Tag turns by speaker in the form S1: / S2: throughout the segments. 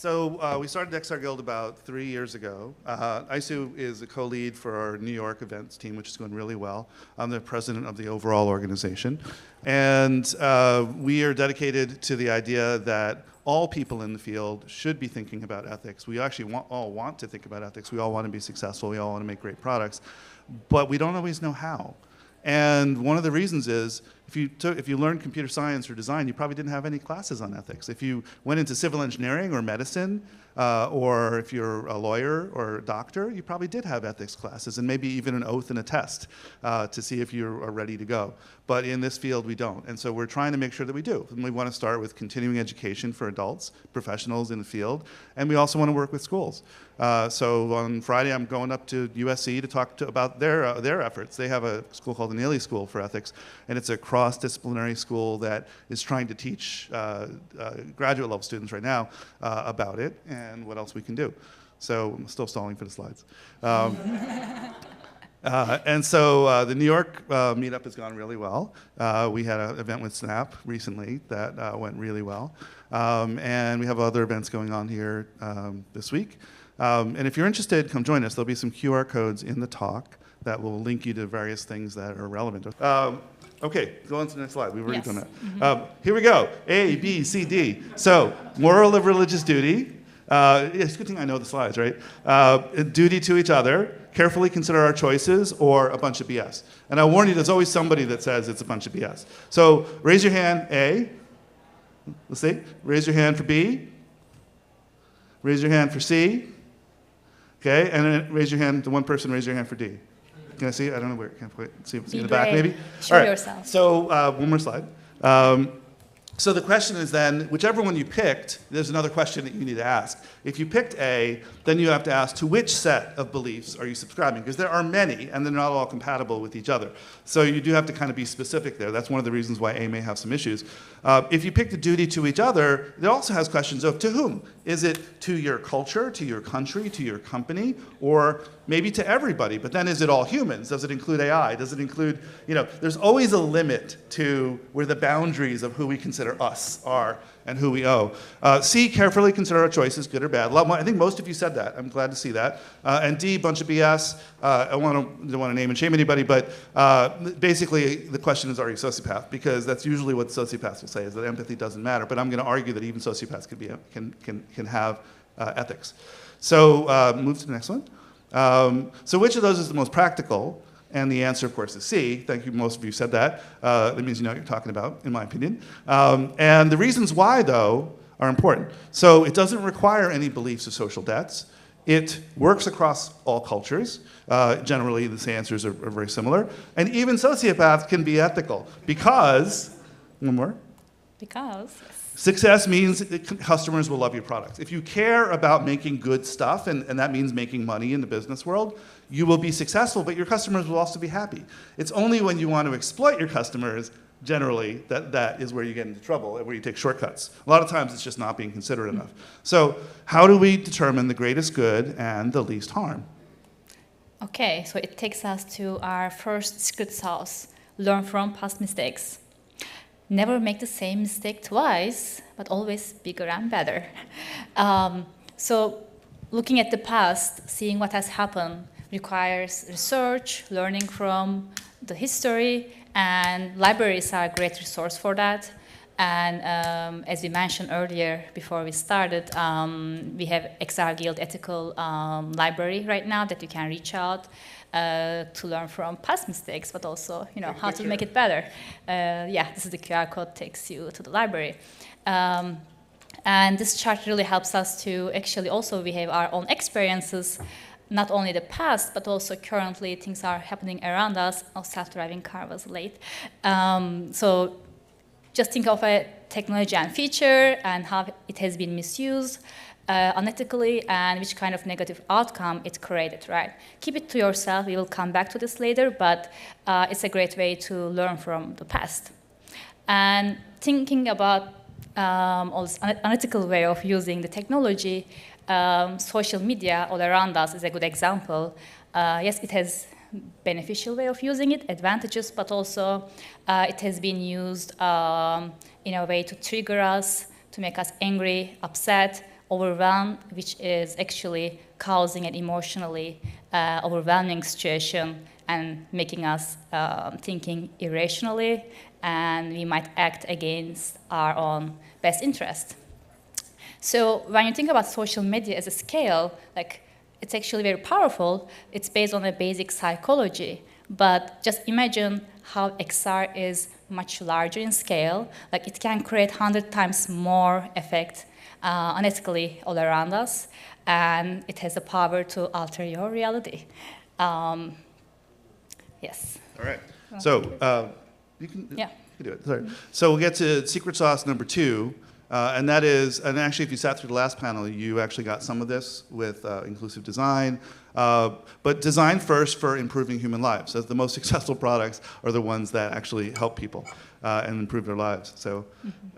S1: We started XR Guild about 3 years ago. AiSU is a co-lead for our New York events team, which is going really well. I'm the president of the overall organization. And we are dedicated to the idea that all people in the field should be thinking about ethics. We actually all want to think about ethics. We all want to be successful. We all want to make great products. But we don't always know how. And one of the reasons is, if you learned computer science or design, you probably didn't have any classes on ethics. If you went into civil engineering or medicine, or if you're a lawyer or a doctor, you probably did have ethics classes, and maybe even an oath and a test to see if you are ready to go. But in this field, we don't. And so we're trying to make sure that we do. And we want to start with continuing education for adults, professionals in the field, and we also want to work with schools. So on Friday, I'm going up to USC to talk about their efforts. They have a school called the Neely School for Ethics, and it's a cross-disciplinary school that is trying to teach graduate level students right now about it and what else we can do. So I'm still stalling for the slides. And so the New York meetup has gone really well. We had an event with Snap recently that went really well. And we have other events going on here this week. And if you're interested, come join us. There'll be some QR codes in the talk that will link you to various things that are relevant. Okay, go on to the next slide. We've already done that. Mm-hmm. Here we go. A, B, C, D. So, moral of religious duty. It's a good thing I know the slides, right? Duty to each other. Carefully consider our choices, or a bunch of BS. And I warn you, there's always somebody that says it's a bunch of BS. So, raise your hand, A. Let's see. Raise your hand for B. Raise your hand for C. Okay, and then raise your hand, the one person raise your hand for D. Can I see it? I don't know where. Can I see in the back, maybe?
S2: Show yourself.
S1: So one more slide. So the question is then, whichever one you picked, there's another question that you need to ask. If you picked A, then you have to ask, to which set of beliefs are you subscribing? Because there are many, and they're not all compatible with each other. So you do have to kind of be specific there. That's one of the reasons why A may have some issues. If you pick the duty to each other, it also has questions of to whom? Is it to your culture, to your country, to your company, or maybe to everybody? But then is it all humans? Does it include AI? Does it include, there's always a limit to where the boundaries of who we consider us are and who we owe. C, carefully consider our choices, good or bad. I think most of you said that. I'm glad to see that. And D, bunch of BS. I don't want to name and shame anybody, but basically the question is, are you a sociopath? Because that's usually what sociopaths will say, is that empathy doesn't matter. But I'm going to argue that even sociopaths can have ethics. So move to the next one. So which of those is the most practical? And the answer, of course, is C. Thank you, most of you said that. That means you know what you're talking about, in my opinion. And the reasons why, though, are important. So it doesn't require any beliefs or social debts. It works across all cultures. Generally, the answers are very similar. And even sociopaths can be ethical because, one more?
S2: Because.
S1: Success means customers will love your products. If you care about making good stuff, and that means making money in the business world, you will be successful, but your customers will also be happy. It's only when you want to exploit your customers, generally, that is where you get into trouble, where you take shortcuts. A lot of times it's just not being considerate enough. So how do we determine the greatest good and the least harm?
S2: Okay, so it takes us to our first secret sauce: learn from past mistakes. Never make the same mistake twice, but always bigger and better. So looking at the past, seeing what has happened, requires research, learning from the history, and libraries are a great resource for that. And as we mentioned earlier, before we started, we have XR Guild Ethical Library right now that you can reach out to learn from past mistakes, but also, how to make it better. This is the QR code, takes you to the library. And this chart really helps us to actually also, we have our own experiences, not only the past, but also currently things are happening around us. Oh, self-driving car was late. So just think of a technology and feature and how it has been misused unethically and which kind of negative outcome it created, right? Keep it to yourself. We will come back to this later, but it's a great way to learn from the past. And thinking about all this unethical way of using the technology, social media all around us is a good example. Yes, it has beneficial way of using it, advantages, but also it has been used in a way to trigger us, to make us angry, upset, overwhelm, which is actually causing an emotionally overwhelming situation and making us thinking irrationally, and we might act against our own best interest. So when you think about social media as a scale, like, it's actually very powerful. It's based on a basic psychology. But just imagine how XR is much larger in scale. Like, it can create 100 times more effect unethically all around us, and it has the power to alter your reality. Yes.
S1: All right. So you can do it. Sorry. So we'll get to secret sauce number 2. And that is, and actually if you sat through the last panel, you actually got some of this with inclusive design. But design first for improving human lives. So the most successful products are the ones that actually help people and improve their lives. So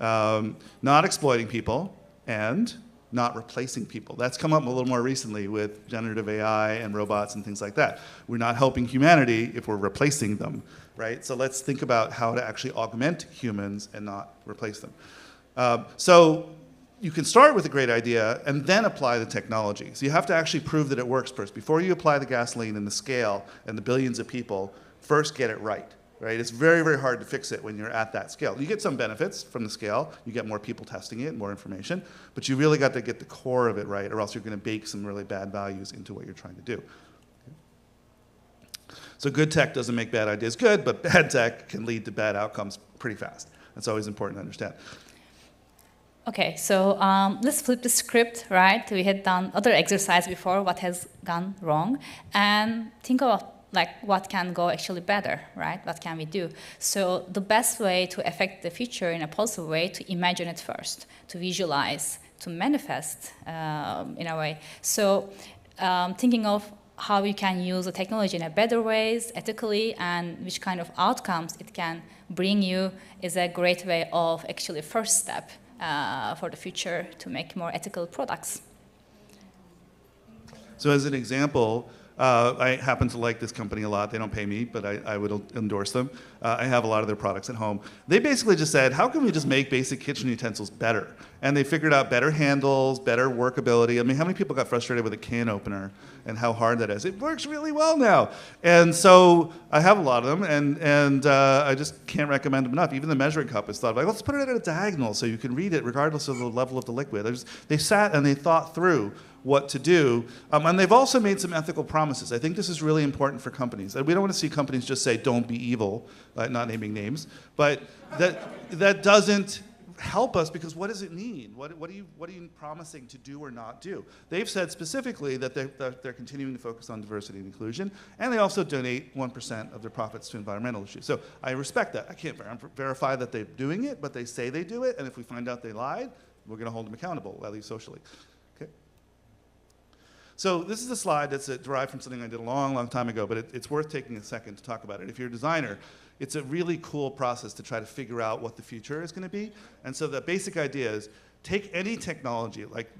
S1: not exploiting people and not replacing people. That's come up a little more recently with generative AI and robots and things like that. We're not helping humanity if we're replacing them, right? So let's think about how to actually augment humans and not replace them. So you can start with a great idea and then apply the technology. So you have to actually prove that it works first. Before you apply the gasoline and the scale and the billions of people, first get it right, right? It's very, very hard to fix it when you're at that scale. You get some benefits from the scale. You get more people testing it, more information. But you really got to get the core of it right, or else you're going to bake some really bad values into what you're trying to do. So good tech doesn't make bad ideas good, but bad tech can lead to bad outcomes pretty fast. That's always important to understand.
S2: Okay, so let's flip the script, right? We had done other exercise before, what has gone wrong, and think about like what can go actually better, right? What can we do? So the best way to affect the future in a positive way, to imagine it first, to visualize, to manifest in a way. So thinking of how you can use the technology in a better ways, ethically, and which kind of outcomes it can bring you is a great way of actually first step for the future to make more ethical products.
S1: So as an example, I happen to like this company a lot. They don't pay me, but I would endorse them. I have a lot of their products at home. They basically just said, how can we just make basic kitchen utensils better? And they figured out better handles, better workability. I mean, how many people got frustrated with a can opener and how hard that is? It works really well now. And so I have a lot of them, and I just can't recommend them enough. Even the measuring cup is thought of like, let's put it at a diagonal so you can read it regardless of the level of the liquid. They sat and they thought through what to do. And they've also made some ethical promises. I think this is really important for companies. We don't want to see companies just say, don't be evil, not naming names. But that doesn't help us, because what does it mean? What are you promising to do or not do? They've said specifically that they're continuing to focus on diversity and inclusion, and they also donate 1% of their profits to environmental issues. So I respect that. I can't verify that they're doing it, but they say they do it, and if we find out they lied, we're going to hold them accountable, at least socially. So this is a slide that's derived from something I did a long, long time ago, but it's worth taking a second to talk about it. If you're a designer, it's a really cool process to try to figure out what the future is going to be. And so the basic idea is take any technology, like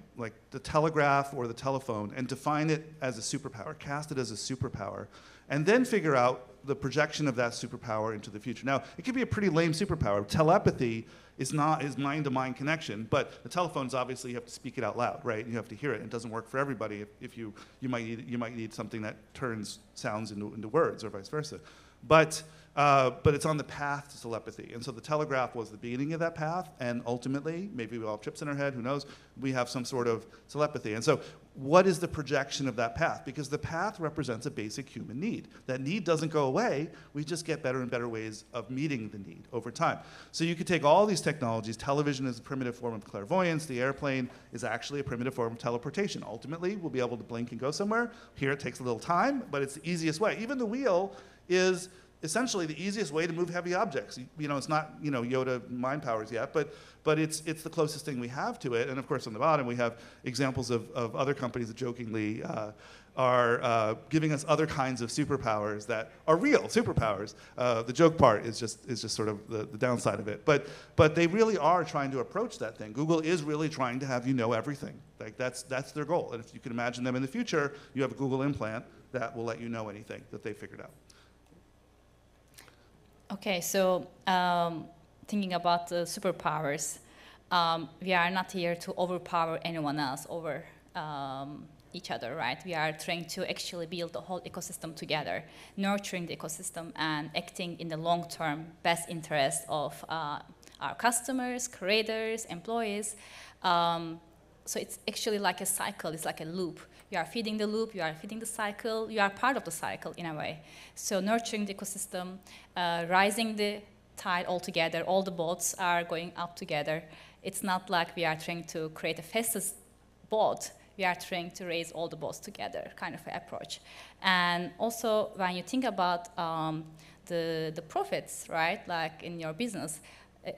S1: the telegraph or the telephone, and define it as a superpower, cast it as a superpower, and then figure out the projection of that superpower into the future. Now, it could be a pretty lame superpower. Telepathy is mind-to-mind connection, but the telephone's obviously you have to speak it out loud, right? You have to hear it. It doesn't work for everybody. If you might need something that turns sounds into words, or vice versa. But it's on the path to telepathy. And so the telegraph was the beginning of that path, and ultimately, maybe we all have chips in our head, who knows, we have some sort of telepathy. And so what is the projection of that path? Because the path represents a basic human need. That need doesn't go away, we just get better and better ways of meeting the need over time. So you could take all these technologies. Television is a primitive form of clairvoyance. The airplane is actually a primitive form of teleportation. Ultimately, we'll be able to blink and go somewhere. Here it takes a little time, but it's the easiest way. Even the wheel is essentially the easiest way to move heavy objects. You know, it's not, you know, Yoda mind powers yet, but it's the closest thing we have to it. And of course, on the bottom, we have examples of other companies that jokingly are giving us other kinds of superpowers that are real superpowers. The joke part is just sort of the downside of it. But they really are trying to approach that thing. Google is really trying to have you know everything. Like that's their goal. And if you can imagine them in the future, you have a Google implant that will let you know anything that they figured out.
S2: Okay, so thinking about the superpowers, we are not here to overpower anyone else over each other, right? We are trying to actually build the whole ecosystem together, nurturing the ecosystem and acting in the long-term best interest of our customers, creators, employees. So it's actually like a cycle, it's like a loop. You are feeding the loop, you are feeding the cycle, you are part of the cycle in a way. So nurturing the ecosystem, rising the tide all together, all the boats are going up together. It's not like we are trying to create the fastest boat, we are trying to raise all the boats together kind of approach. And also when you think about the profits, right, like in your business,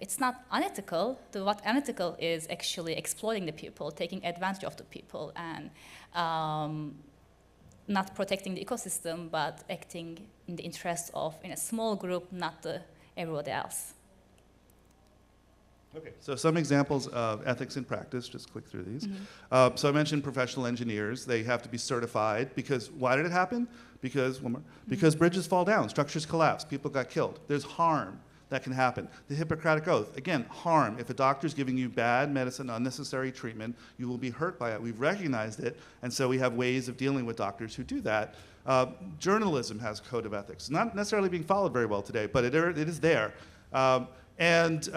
S2: it's not unethical. What unethical is actually exploiting the people, taking advantage of the people, and not protecting the ecosystem, but acting in the interest of in a small group, not everybody else.
S1: Okay, so some examples of ethics in practice, just click through these. So I mentioned professional engineers. They have to be certified because, why did it happen? Because, one more, because bridges fall down, structures collapse, people got killed. There's harm that can happen. The Hippocratic Oath, again, harm. If a doctor's giving you bad medicine, unnecessary treatment, you will be hurt by it. We've recognized it, and so we have ways of dealing with doctors who do that. Journalism has a code of ethics. Not necessarily being followed very well today, but it is there. And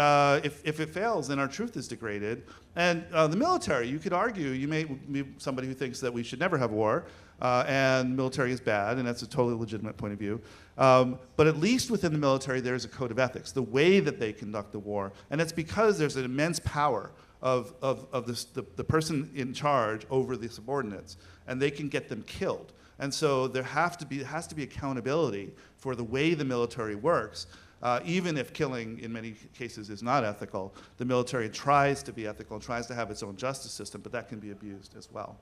S1: if it fails, then our truth is degraded. And the military, you could argue, you may be somebody who thinks that we should never have war, and military is bad, and that's a totally legitimate point of view. But at least within the military, there's a code of ethics, the way that they conduct the war. And it's because there's an immense power of the person in charge over the subordinates, and they can get them killed. And so there has to be accountability for the way the military works. Even if killing, in many cases, is not ethical, the military tries to be ethical and tries to have its own justice system, but that can be abused as well.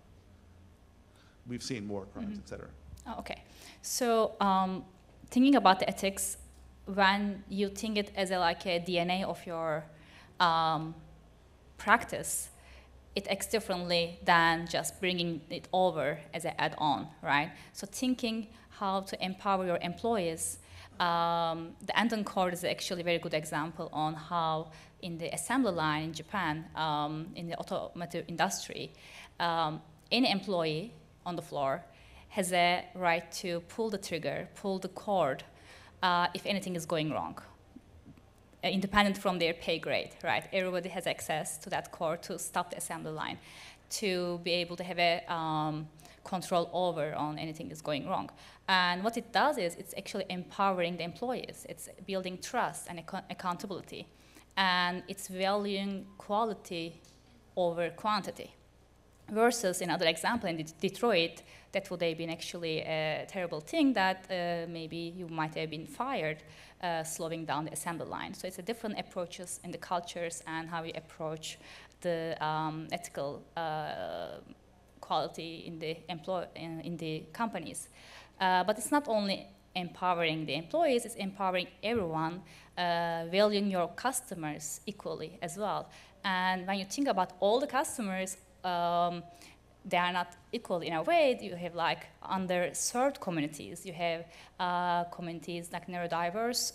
S1: We've seen war crimes, et cetera.
S2: Oh, okay. So thinking about the ethics, when you think it as like a DNA of your practice, it acts differently than just bringing it over as an add-on, right? So thinking how to empower your employees. The Andon Core is actually a very good example on how in the assembly line in Japan, in the automotive industry, any employee on the floor has a right to pull the trigger, pull the cord, if anything is going wrong, independent from their pay grade, right? Everybody has access to that cord to stop the assembly line, to be able to have a control over on anything is going wrong. And what it does is it's actually empowering the employees. It's building trust and accountability. And it's valuing quality over quantity. Versus another example in Detroit, that would have been actually a terrible thing that maybe you might have been fired, slowing down the assembly line. So it's a different approaches in the cultures and how we approach the ethical quality in the companies. But it's not only empowering the employees, it's empowering everyone, valuing your customers equally as well. And when you think about all the customers, they are not equal in a way. You have like underserved communities. You have communities like neurodiverse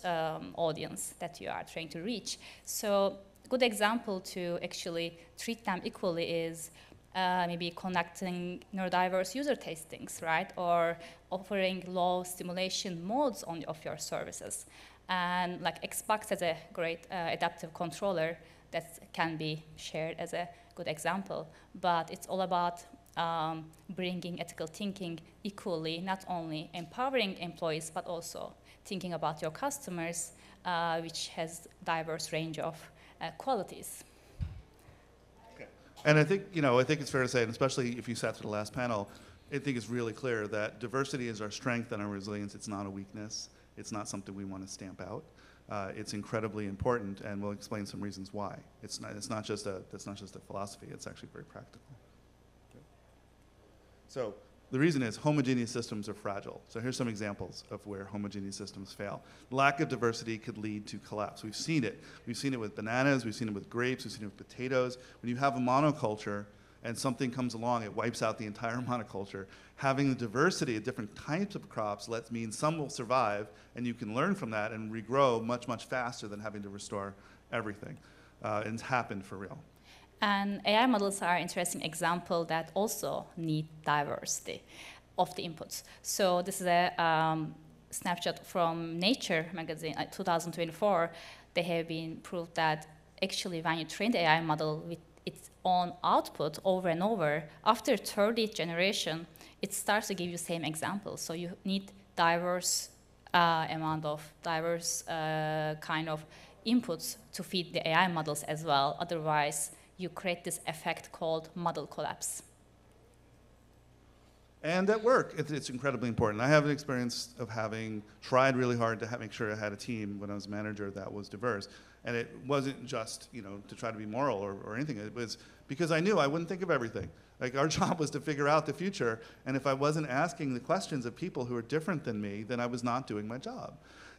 S2: audience that you are trying to reach. So a good example to actually treat them equally is maybe conducting neurodiverse user tastings, right? Or offering low stimulation modes of your services. And like Xbox has a great adaptive controller that can be shared as a good example. But it's all about bringing ethical thinking equally, not only empowering employees, but also thinking about your customers, which has diverse range of qualities.
S1: And I think it's fair to say, and especially if you sat through the last panel, I think it's really clear that diversity is our strength and our resilience. It's not a weakness. It's not something we want to stamp out. It's incredibly important, and we'll explain some reasons why. It's not just a philosophy. It's actually very practical. Okay. So the reason is homogeneous systems are fragile. So here's some examples of where homogeneous systems fail. Lack of diversity could lead to collapse. We've seen it. We've seen it with bananas. We've seen it with grapes. We've seen it with potatoes. When you have a monoculture and something comes along, it wipes out the entire monoculture. Having the diversity of different types of crops means some will survive, and you can learn from that and regrow much, much faster than having to restore everything. and it's happened for real.
S2: And AI models are an interesting example that also need diversity of the inputs. So this is a snapshot from Nature magazine, 2024. They have been proved that actually when you train the AI model with its own output over and over, after 30th generation, it starts to give you same examples. So you need diverse amount of diverse kind of inputs to feed the AI models as well. Otherwise, you create this effect called model collapse.
S1: And at work, it's incredibly important. I have an experience of having tried really hard to make sure I had a team when I was manager that was diverse. And it wasn't just, to try to be moral or anything. It was because I knew I wouldn't think of everything. Like, our job was to figure out the future. And if I wasn't asking the questions of people who are different than me, then I was not doing my job.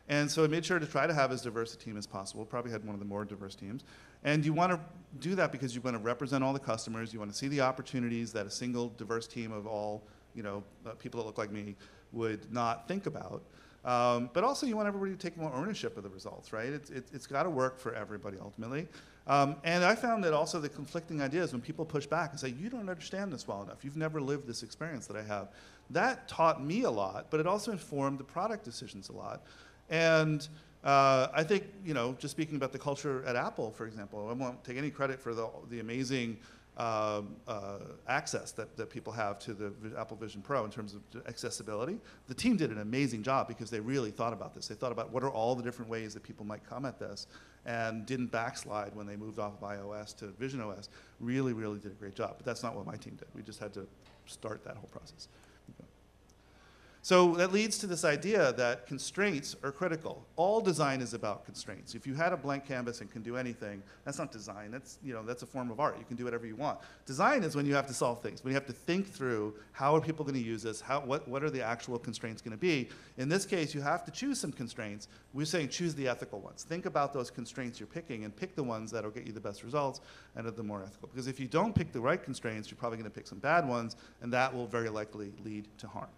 S1: And so I made sure to try to have as diverse a team as possible. Probably had one of the more diverse teams. And you want to do that because you want to represent all the customers. You want to see the opportunities that a single diverse team of all people that look like me would not think about. But also you want everybody to take more ownership of the results, right? It's got to work for everybody ultimately. And I found that also the conflicting ideas, when people push back and say, you don't understand this well enough, you've never lived this experience that I have, that taught me a lot, but it also informed the product decisions a lot. And I think, just speaking about the culture at Apple, for example, I won't take any credit for the amazing access that people have to the Apple Vision Pro in terms of accessibility. The team did an amazing job because they really thought about this. They thought about what are all the different ways that people might come at this, and didn't backslide when they moved off of iOS to Vision OS. Really, really did a great job. But that's not what my team did. We just had to start that whole process. So that leads to this idea that constraints are critical. All design is about constraints. If you had a blank canvas and can do anything, that's not design. That's a form of art. You can do whatever you want. Design is when you have to solve things, when you have to think through how are people going to use this, what are the actual constraints going to be. In this case, you have to choose some constraints. We're saying choose the ethical ones. Think about those constraints you're picking and pick the ones that will get you the best results and are the more ethical. Because if you don't pick the right constraints, you're probably going to pick some bad ones, and that will very likely lead to harm.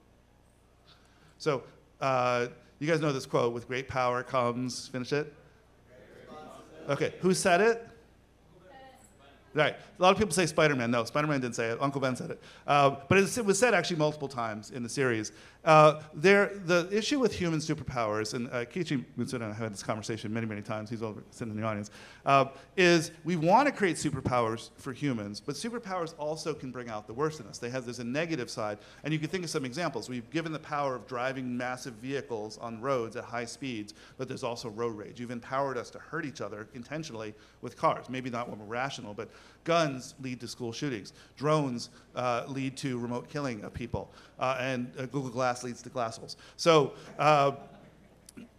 S1: So you guys know this quote, with great power comes, finish it? Okay, who said it? Right. A lot of people say Spider-Man. No, Spider-Man didn't say it. Uncle Ben said it. But it was said actually multiple times in the series. The issue with human superpowers, and Kiichi Mutsuda and I have had this conversation many, many times, he's over sitting in the audience, is we want to create superpowers for humans, but superpowers also can bring out the worst in us. There's a negative side, and you can think of some examples. We've given the power of driving massive vehicles on roads at high speeds, but there's also road rage. You've empowered us to hurt each other intentionally with cars. Maybe not when we're rational, but guns lead to school shootings. Drones lead to remote killing of people. And Google Glass leads to glass holes. So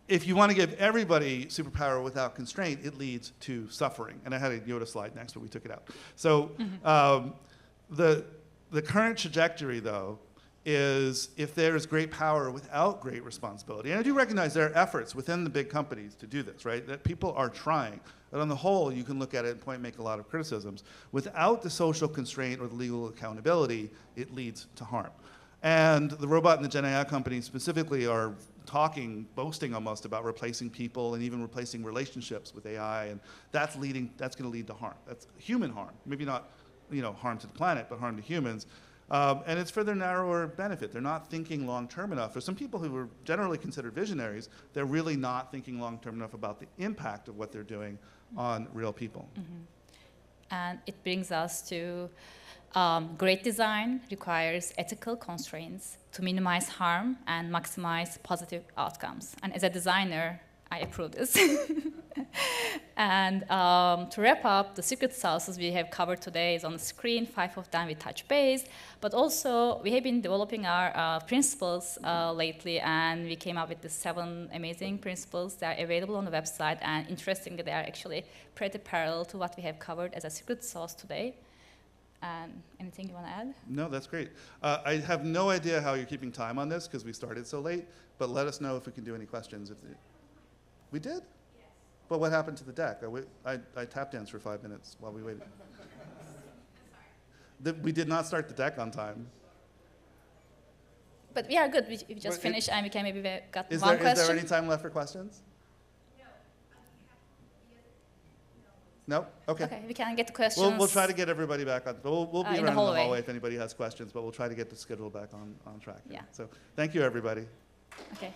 S1: if you want to give everybody superpower without constraint, it leads to suffering. And I had a Yoda slide next, but we took it out. So the current trajectory, though, is if there is great power without great responsibility. And I do recognize there are efforts within the big companies to do this, right? That people are trying. But on the whole, you can look at it and make a lot of criticisms. Without the social constraint or the legal accountability, it leads to harm. And the robot and the Gen AI companies specifically are boasting almost about replacing people and even replacing relationships with AI, and that's going to lead to harm. That's human harm. Maybe not, harm to the planet, but harm to humans. And it's for their narrower benefit. They're not thinking long-term enough. For some people who are generally considered visionaries, they're really not thinking long-term enough about the impact of what they're doing on real people.
S2: Mm-hmm. And it brings us to great design requires ethical constraints to minimize harm and maximize positive outcomes. And as a designer, I approve this. And to wrap up, the secret sauces we have covered today is on the screen. 5 of them we touch base. But also, we have been developing our principles lately, and we came up with the 7 amazing principles that are available on the website. And interestingly, they are actually pretty parallel to what we have covered as a secret sauce today. And anything you want to add?
S1: No, that's great. I have no idea how you're keeping time on this because we started so late, but let us know if we can do any questions. We did? Yes. But what happened to the deck? I tap danced for 5 minutes while we waited. We did not start the deck on time.
S2: But we are good. We just finished, and we can maybe got one question.
S1: Is there any time left for questions? No? Okay.
S2: Okay, we can get the questions.
S1: We'll try to get everybody back on. We'll be
S2: In
S1: around
S2: the
S1: in the
S2: hallway.
S1: hallway if anybody has questions, but we'll try to get the schedule back on track.
S2: Yeah.
S1: So thank you, everybody.
S2: Okay.